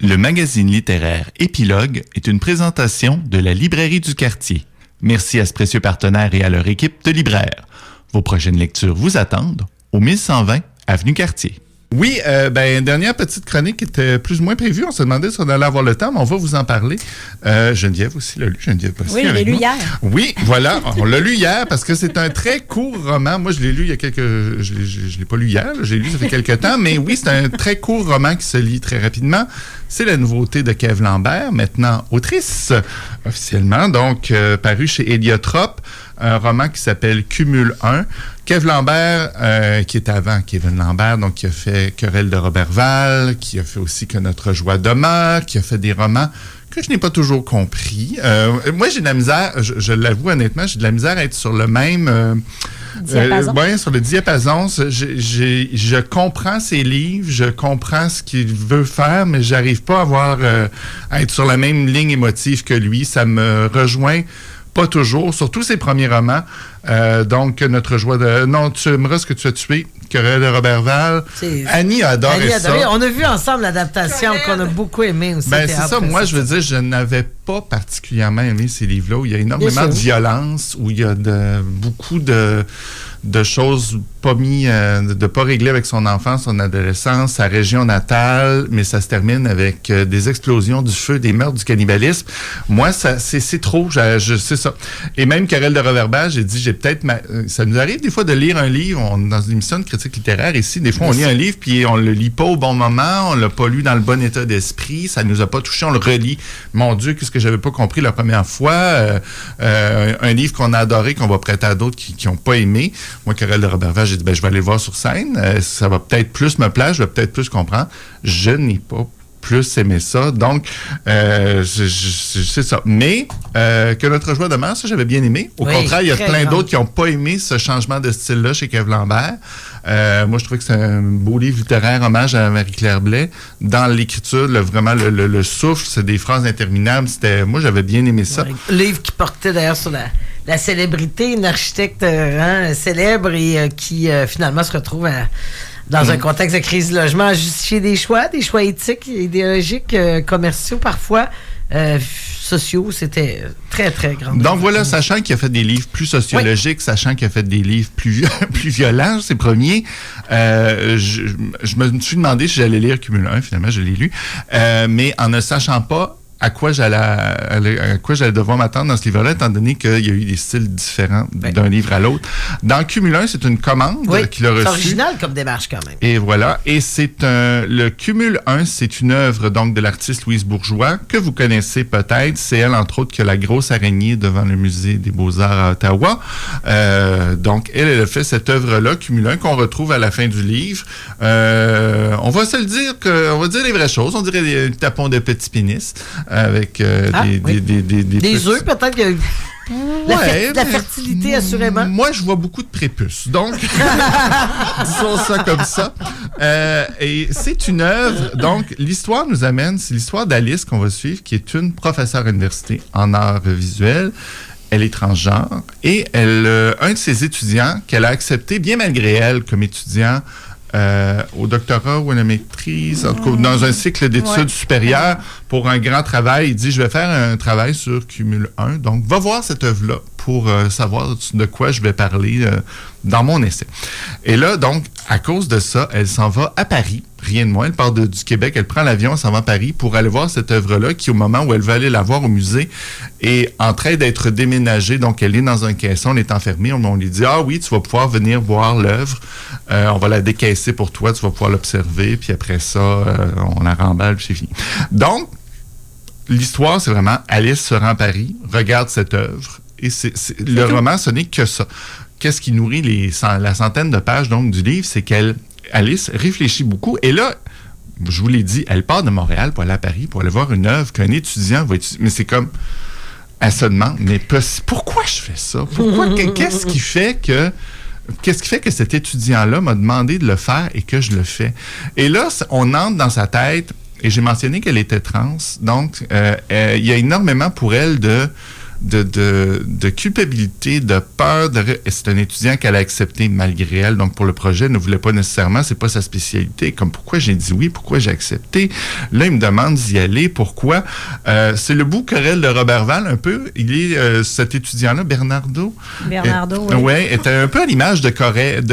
Le magazine littéraire Épilogue est une présentation de la Librairie du Quartier. Merci à ce précieux partenaire et à leur équipe de libraires. Vos prochaines lectures vous attendent au 1120 Avenue Cartier. Oui, dernière petite chronique qui était plus ou moins prévue. On se demandait si on allait avoir le temps, mais on va vous en parler. Geneviève aussi l'a lu. Geneviève aussi. Oui, je l'ai lu hier. Oui, voilà. On l'a lu hier parce que c'est un très court roman. Moi, je l'ai lu il y a quelques... Je l'ai pas lu hier. Je l'ai lu ça fait quelques temps. Mais oui, c'est un très court roman qui se lit très rapidement. C'est la nouveauté de Kev Lambert, maintenant autrice officiellement. Donc, paru chez Héliotrope. Un roman qui s'appelle Cumul 1. Kev Lambert, qui est avant Kevin Lambert, donc qui a fait Querelle de Roberval, qui a fait aussi Que notre joie demeure, qui a fait des romans que je n'ai pas toujours compris. Moi, j'ai de la misère, je l'avoue honnêtement, j'ai de la misère à être sur le même... diapason. Sur le diapason. Je comprends ses livres, je comprends ce qu'il veut faire, mais j'arrive pas à être sur la même ligne émotive que lui. Ça me rejoint pas toujours, surtout ses premiers romans. Donc, Notre joie de... Non, tu aimeras ce que tu as tué, Querelle de Roberval. Annie a adoré ça. On a vu ensemble l'adaptation qu'on a beaucoup aimé aussi. Ben, c'est ça. Moi, je veux dire, je n'avais pas particulièrement aimé ces livres-là où il y a énormément de violence, où il y a beaucoup de choses pas pas réglées avec son enfance, son adolescence, sa région natale, mais ça se termine avec des explosions, du feu, des meurtres, du cannibalisme. Moi, c'est trop, c'est ça. Et même Querelle de Roberval, j'ai dit, ça nous arrive des fois de lire un livre, dans une émission de critique littéraire ici, des fois on lit un livre puis on le lit pas au bon moment, on l'a pas lu dans le bon état d'esprit, ça nous a pas touché, on le relit. Mon Dieu, qu'est-ce que j'avais pas compris la première fois. Un livre qu'on a adoré, qu'on va prêter à d'autres qui n'ont pas aimé. Moi, Querelle de Roberval, j'ai dit, je vais aller le voir sur scène. Ça va peut-être plus me plaire, je vais peut-être plus comprendre. Je n'ai pas plus aimé ça. Donc, c'est ça. Mais, Que notre joie demeure, ça, j'avais bien aimé. Au contraire, il y a plein d'autres qui n'ont pas aimé ce changement de style-là chez Kev Lambert. Moi, je trouvais que c'est un beau livre littéraire, hommage à Marie-Claire Blais. Dans l'écriture, vraiment, le souffle, c'est des phrases interminables. Moi, j'avais bien aimé ça. Le livre qui portait d'ailleurs sur la célébrité, une architecte célèbre et qui finalement se retrouve dans un contexte de crise du logement à justifier des choix éthiques, idéologiques, commerciaux parfois, sociaux. C'était très, très grand. Donc voilà, sachant qu'il a fait des livres plus sociologiques, sachant qu'il a fait des livres plus violents, ses premiers, je me suis demandé si j'allais lire Cumul 1, finalement je l'ai lu, mais en ne sachant pas à quoi j'allais devoir m'attendre dans ce livre-là, étant donné qu'il y a eu des styles différents d'un livre à l'autre. Dans Cumul 1, c'est une commande qu'il a reçue. C'est original comme démarche quand même. Et voilà. Et le Cumul 1, c'est une œuvre donc de l'artiste Louise Bourgeois, que vous connaissez peut-être. C'est elle, entre autres, qui a la grosse araignée devant le Musée des Beaux-Arts à Ottawa. Donc, elle a fait cette œuvre-là, Cumul 1, qu'on retrouve à la fin du livre. On va se le dire, on va dire les vraies choses. On dirait des tapons de petits pénis. Avec des œufs, peut-être que la fertilité, assurément. Moi, je vois beaucoup de prépuces. Donc, disons ça comme ça. Et c'est une œuvre. Donc, l'histoire nous amène, c'est l'histoire d'Alice qu'on va suivre, qui est une professeure à l'université en arts visuels. Elle est transgenre. Et un de ses étudiants qu'elle a accepté, bien malgré elle, comme étudiant, au doctorat ou à la maîtrise, en tout cas dans un cycle d'études supérieures pour un grand travail. Il dit, je vais faire un travail sur Cumul 1. Donc, va voir cette œuvre-là pour savoir de quoi je vais parler dans mon essai. Et là, donc, à cause de ça, elle s'en va à Paris. Rien de moins. Elle part du Québec, elle prend l'avion, elle s'en va à Paris pour aller voir cette œuvre-là qui, au moment où elle va aller la voir au musée, est en train d'être déménagée. Donc, elle est dans un caisson, elle est enfermée. On lui dit, ah oui, tu vas pouvoir venir voir l'œuvre. On va la décaisser pour toi, tu vas pouvoir l'observer. Puis après ça, on la remballe, puis c'est fini. Donc, l'histoire, c'est vraiment Alice se rend à Paris, regarde cette œuvre. Et le roman, ce n'est que ça. Qu'est-ce qui nourrit la centaine de pages donc, du livre, c'est Alice réfléchit beaucoup. Et là, je vous l'ai dit, elle part de Montréal pour aller à Paris, pour aller voir une œuvre qu'un étudiant va étudier. Mais c'est comme, elle se demande, mais pourquoi je fais ça? Qu'est-ce qui fait que cet étudiant-là m'a demandé de le faire et que je le fais? Et là, on entre dans sa tête, et j'ai mentionné qu'elle était trans, donc il y a énormément pour elle de culpabilité, de peur. Et c'est un étudiant qu'elle a accepté malgré elle. Donc, pour le projet, elle ne voulait pas nécessairement. C'est pas sa spécialité. Comme pourquoi j'ai dit oui, pourquoi j'ai accepté. Là, il me demande d'y aller. Pourquoi? C'est le bout querelle de Robert Val, un peu. Il est cet étudiant-là, Bernardo. Bernardo, oui. Oui, était un peu à l'image de querelle.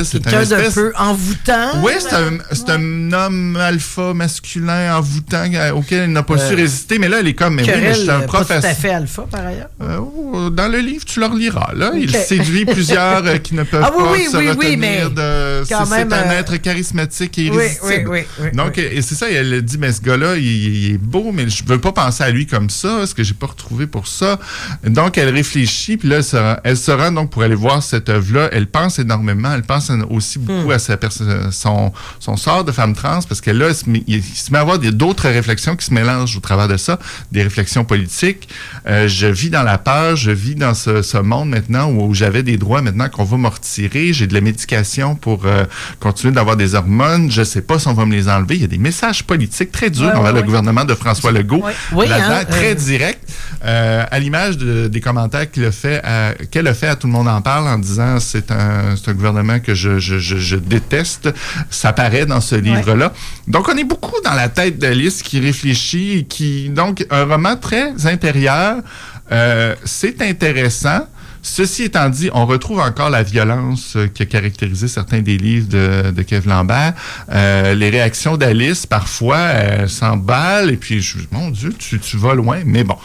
C'est un espèce... un peu envoûtant. Oui, c'est un homme alpha masculin envoûtant auquel il n'a pas su résister. Mais là, elle est comme, mais oui, mais je suis un professeur. Pas tout à fait alpha, par ailleurs. Dans le livre, tu le reliras. Là. Okay. Il séduit plusieurs qui ne peuvent pas se retenir de... C'est un être charismatique et irrésistible. Oui. Donc, et c'est ça, elle dit, mais ce gars-là, il est beau, mais je veux pas penser à lui comme ça, ce que j'ai pas retrouvé pour ça. Donc, elle réfléchit, puis là, elle se rend donc pour aller voir cette œuvre-là. Elle pense énormément, elle pense aussi beaucoup à son sort de femme trans, parce que là, il se met à avoir d'autres réflexions qui se mélangent au travers de ça, des réflexions politiques. Je vis dans la peur, je vis dans ce monde maintenant où j'avais des droits maintenant qu'on va me retirer, j'ai de la médication pour continuer d'avoir des hormones, je sais pas si on va me les enlever. Il y a des messages politiques très durs envers le gouvernement de François Legault, là-dedans, très direct, à l'image des commentaires qu'elle a fait à Tout le monde en parle en disant c'est un gouvernement que je déteste. Ça paraît dans ce livre-là. Donc, on est beaucoup dans la tête d'Alice qui réfléchit et donc, un roman très intérieur. C'est intéressant. Ceci étant dit, on retrouve encore la violence qui a caractérisé certains des livres de Kev Lambert. Les réactions d'Alice, parfois, elle s'emballe et puis, mon Dieu, tu vas loin. Mais bon.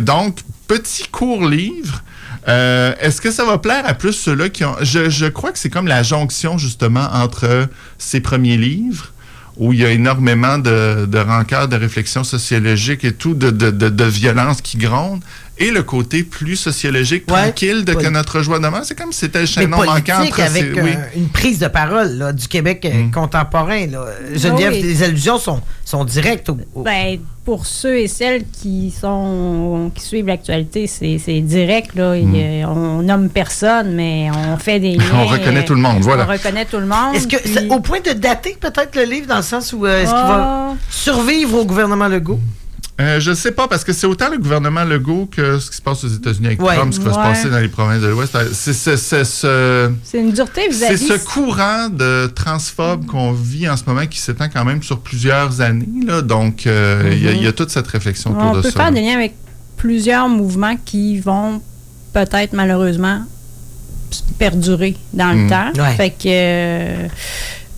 Donc, petit court livre. Est-ce que ça va plaire à plus ceux-là qui ont... Je crois que c'est comme la jonction, justement, entre ces premiers livres, où il y a énormément de rancœur, de réflexion sociologique et tout, de violence qui gronde, et le côté plus sociologique, tranquille de que notre joie demeure. C'est comme si c'était le chaînon manquant entre avec une prise de parole là, du Québec contemporain. Là. Geneviève, les allusions sont directes. Ben, pour ceux et celles qui suivent l'actualité, c'est direct. Là. On nomme personne, mais on fait des liens. On reconnaît tout le monde, voilà. On reconnaît tout le monde. Est-ce que au point de dater peut-être le livre, dans le sens où est-ce qu'il va survivre au gouvernement Legault? Je ne sais pas, parce que c'est autant le gouvernement Legault que ce qui se passe aux États-Unis avec Trump, ce qui va se passer dans les provinces de l'Ouest. C'est une dureté vis-à-vis. C'est ce courant de transphobes qu'on vit en ce moment qui s'étend quand même sur plusieurs années. Là. Donc, il y a toute cette réflexion autour de ça. On peut faire des liens avec plusieurs mouvements qui vont peut-être, malheureusement, perdurer dans le temps. Ouais. Fait que,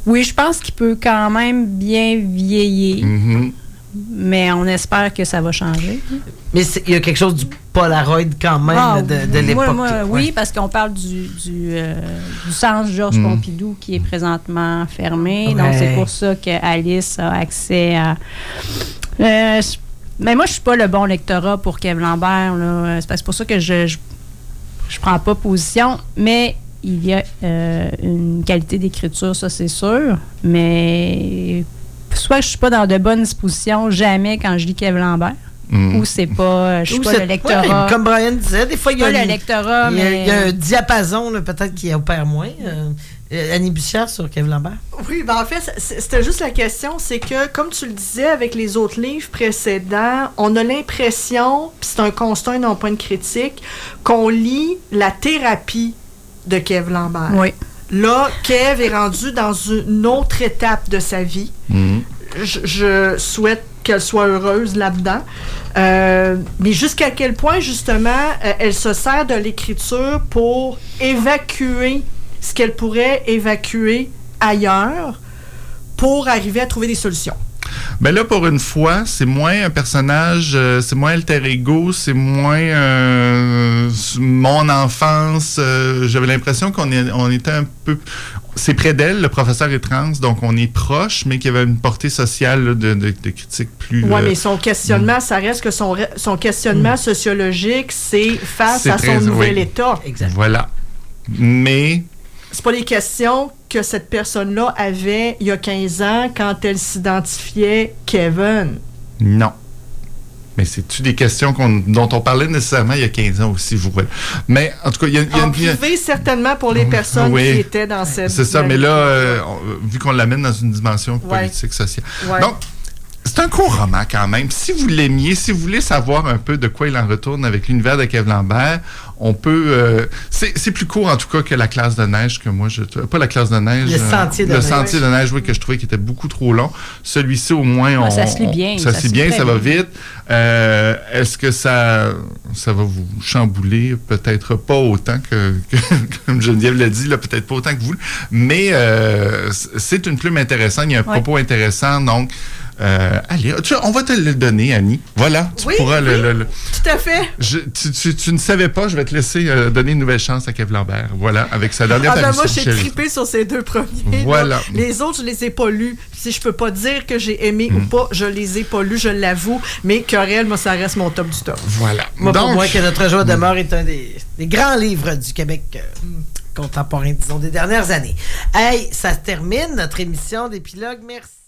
oui, je pense qu'il peut quand même bien vieillir. Mais on espère que ça va changer. Mais il y a quelque chose du Polaroid quand même de l'époque. Oui, parce qu'on parle du centre Georges Pompidou qui est présentement fermé. Donc, c'est pour ça qu'Alice a accès à... mais moi, je suis pas le bon lectorat pour Kev Lambert. Là. C'est pour ça que je prends pas position. Mais il y a une qualité d'écriture, ça, c'est sûr. Mais... soit je suis pas dans de bonnes dispositions jamais quand je lis Kev Lambert, ou c'est pas, je suis pas le lectorat. Comme Brian disait, des fois il y a le lectorat, il y a un diapason là, peut-être qui opère moins. Annie Bussière sur Kev Lambert. Oui, ben en fait, c'était juste la question, c'est que, comme tu le disais avec les autres livres précédents, on a l'impression, puis c'est un constat et non pas une critique, qu'on lit la thérapie de Kev Lambert. Oui. Là, Kev est rendu dans une autre étape de sa vie. Je souhaite qu'elle soit heureuse là-dedans. Mais jusqu'à quel point, justement, elle se sert de l'écriture pour évacuer ce qu'elle pourrait évacuer ailleurs pour arriver à trouver des solutions. Ben là, pour une fois, c'est moins un personnage, c'est moins alter ego, c'est moins mon enfance. J'avais l'impression on était un peu... C'est près d'elle, le professeur est trans, donc on est proche, mais qu'il y avait une portée sociale là, de critique plus... Oui, mais son questionnement, ça reste que son questionnement sociologique, c'est face à son nouvel état. Exact. Voilà. Mais... c'est pas les questions que cette personne-là avait il y a 15 ans quand elle s'identifiait Kevin. Non. Mais c'est-tu des questions dont on parlait nécessairement il y a 15 ans aussi, vous voyez. Mais en tout cas, il y a en privé, certainement pour les personnes qui étaient dans cette... C'est ça, mais là, vu qu'on l'amène dans une dimension politique, sociale. Ouais. Donc, C'est un court roman quand même. Si vous l'aimiez, si vous voulez savoir un peu de quoi il en retourne avec l'univers de Kev Lambert, on peut... c'est plus court en tout cas que La classe de neige que moi je... Pas La classe de neige. Le Sentier de neige. Le Sentier de neige, oui, que je trouvais qui était beaucoup trop long. Celui-ci au moins... ça se lit bien. Ça se lit bien, ça va vite. Est-ce que ça va vous chambouler? Peut-être pas autant que comme Geneviève l'a dit, là, peut-être pas autant que vous. Mais c'est une plume intéressante, il y a un propos intéressant, donc... allez, on va te le donner, Annie. Voilà, tu pourras le... Tout à fait. Tu ne savais pas, je vais te laisser donner une nouvelle chance à Kev Lambert. Voilà, avec sa dernière parution. Moi, j'ai trippé sur ces 2 premiers. Voilà. Là. Les autres, je les ai pas lus. Si je peux pas dire que j'ai aimé ou pas, je les ai pas lus, je l'avoue. Mais Querelle, moi, ça reste mon top du top. Voilà. Moi, pour moi, que Notre joie demeure est un des grands livres du Québec contemporain, disons, des dernières années. Hey, ça se termine, notre émission d'épilogue. Merci.